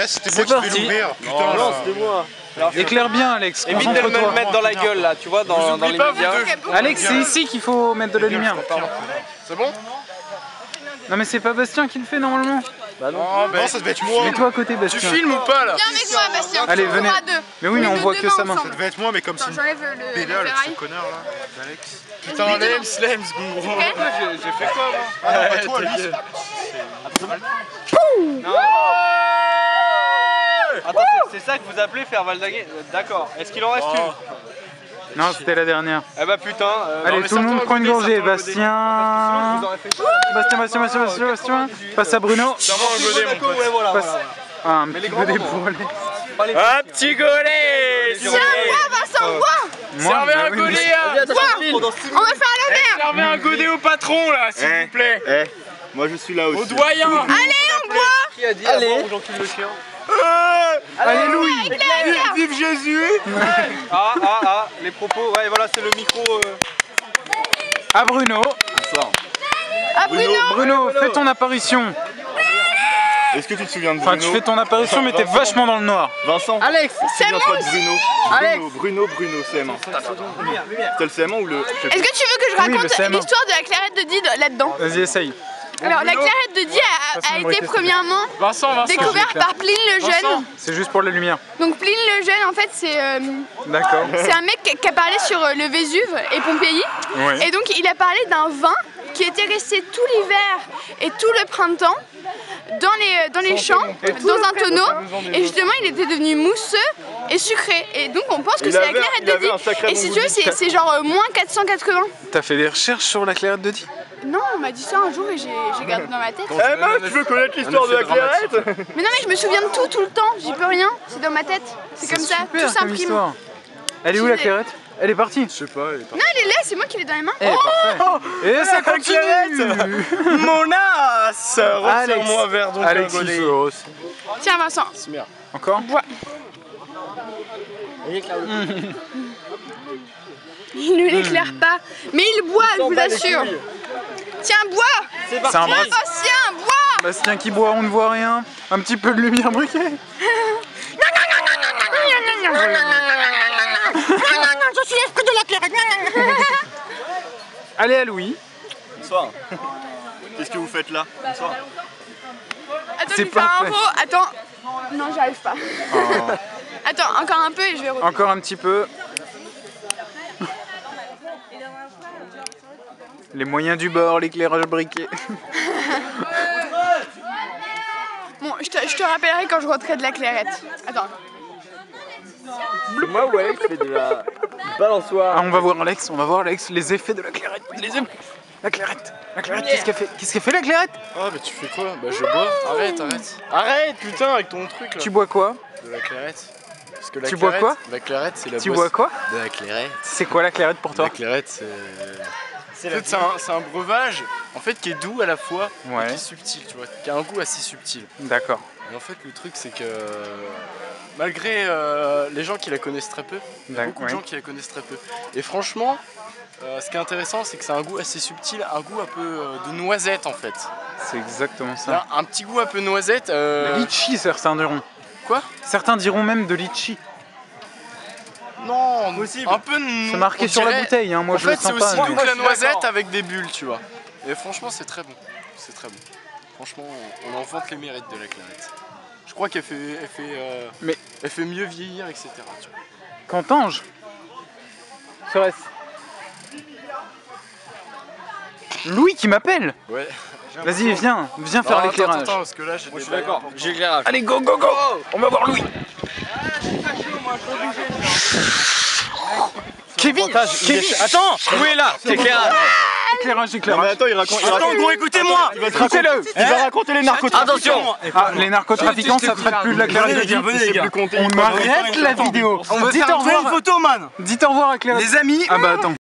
C'était moi qui devais l'ouvrir. Putain, non, c'était moi. Éclaire bien, Alex. Évite de me le mettre dans la gueule là, tu vois, dans les médias. Alex, c'est ici qu'il faut mettre de la lumière. C'est bon? Non mais c'est pas Bastien qui le fait normalement. Bah non. Oh, bah non, ça devait être moi. Mets-toi à côté, Tu Bastien. filmes ou pas là? Viens avec moi, Bastien. Allez, on venez. fera deux. Mais oui, mais on voit que sa main. Ça devait être moi, mais comme si. J'enlève le ferraille. Ce connard là, d'Alex. Putain, Lem, Slem, ce gros. J'ai fait quoi moi? Ah non, pas toi, lui. Attends, c'est ça que vous appelez faire Valdaguer? D'accord. Est-ce qu'il en reste une? Non, c'était la dernière. Eh bah putain. Allez, tout le monde prend une gorgée. Bastien. Bastien. Passe à Bruno. Ah, un petit godet pour aller. Un petit godet. Tiens, bois, Vincent, bois. Servez un godet. On va faire à l'honneur. Servez un godet au patron là, s'il vous plaît. Moi je suis là aussi. Au doyen. Allez, on boit. Qui a dit allez, j'encule le chien. Allez, Louis. Vive Jésus. Les propos, ouais voilà, c'est le micro. À Bruno. À Bruno. Bruno, fais ton apparition. Est-ce que tu te souviens de Bruno? Enfin, tu fais ton apparition, mais t'es vachement dans le noir. Vincent. Alex. C'est moi Souviens-toi de aussi. Bruno. Bruno, CM1. C'était le CM1 ou le... Est-ce que tu veux que je Oui, le raconte CM1. l'histoire de la clairette de Dide là-dedans? Vas-y, essaye. Alors, la clairette de Dide a été premièrement découverte par Pline le Jeune. C'est juste pour la lumière. Donc Pline le Jeune, en fait, c'est D'accord. un mec qui a parlé sur le Vésuve et Pompéi. Ouais. Et donc, il a parlé d'un vin qui était resté tout l'hiver et tout le printemps dans les champs, dans un tonneau. Et justement, il était devenu mousseux et sucré. Et donc, on pense que c'est la clairette de Die. Et si tu veux, c'est genre moins 480. T'as fait des recherches sur la clairette de Die? Non, on m'a dit ça un jour et j'ai gardé dans ma tête. Eh meuf, tu veux connaître l'histoire de la clairette? Mais non, mais je me souviens de tout le temps. J'y peux rien. C'est dans ma tête. C'est comme ça. Super Tout comme s'imprime. histoire. Elle est où la clairette? Elle est partie. Je sais pas, elle est Non, elle est là. C'est moi qui l'ai dans les mains. Eh, parfait. Et ça continue. Mon as. Retire-moi vers donc un Alexis godet. Fauros. Tiens, Vincent. Encore? Bois. Il ne l'éclaire pas. Mais il boit, je vous assure. Tiens, bois. C'est un Tiens, bras. Bastien, bois. Bastien qui boit, on ne voit rien. Un petit peu de lumière briquée. Je suis l'esprit de la clairette. Allez à Louis. Bonsoir. Qu'est-ce que vous faites là? Bonsoir. Attends, C'est je vais faire un parfait. mot. Attends. Non, j'arrive pas. Attends, encore un peu et je vais reprendre. Encore un petit peu. Les moyens du bord, l'éclairage briqué. Bon, je te rappellerai quand je rentrerai de la clairette. Attends. Moi ou Alex fait de la balançoire. Ah, on va voir Alex, les effets de la clairette. La clairette, qu'est-ce qu'elle fait la clairette? Ah, mais tu fais quoi? Bah, je bois. Arrête, putain, avec ton truc là. Tu bois quoi? De la clairette. Parce que la Tu bois clairette, quoi? La clairette, c'est la Tu boisse. bois quoi? De la clairette. C'est quoi la clairette pour toi? La clairette, c'est. En fait, c'est un breuvage en fait, qui est doux à la fois, Ouais. et qui est subtil, tu vois, qui a un goût assez subtil. D'accord. Et en fait, le truc, c'est que malgré les gens qui la connaissent très peu, il y a beaucoup de gens qui la connaissent très peu. Et franchement, ce qui est intéressant, c'est que c'est un goût assez subtil, un goût un peu de noisette en fait. C'est exactement ça. Un petit goût un peu noisette. De litchi, certains diront. Quoi? Certains diront même de litchi. Non, un peu. C'est marqué sur la bouteille, hein. Moi en je le fait, c'est sens pas. aussi mais- doux que la noisette avec des bulles, tu vois. Et franchement, c'est très bon. C'est très bon. Franchement, on en vante les mérites de la clarette. Je crois qu'elle fait mieux vieillir, etc. Tu vois. Cantange. Serait-ce Louis qui m'appelle. Ouais. Vas-y, viens faire l'éclairage. Attends, parce que là, j'ai Moi je suis d'accord, j'ai l'éclairage. Allez, go, go, go. On va voir Louis. Kevin, Attends, où est là? L'éclairage. éclairage, Non mais éclairage. attends, il raconte... gros, écoutez-moi. Il va raconter les narcotrafiquants. Attention. Ah, les narcotrafiquants, ça traite plus de la clairette de Die. Venez les gars. On arrête la vidéo. On veut Dites faire au une revoir. photo man. Dites au revoir à Claire. Les amis. Ah bah attends.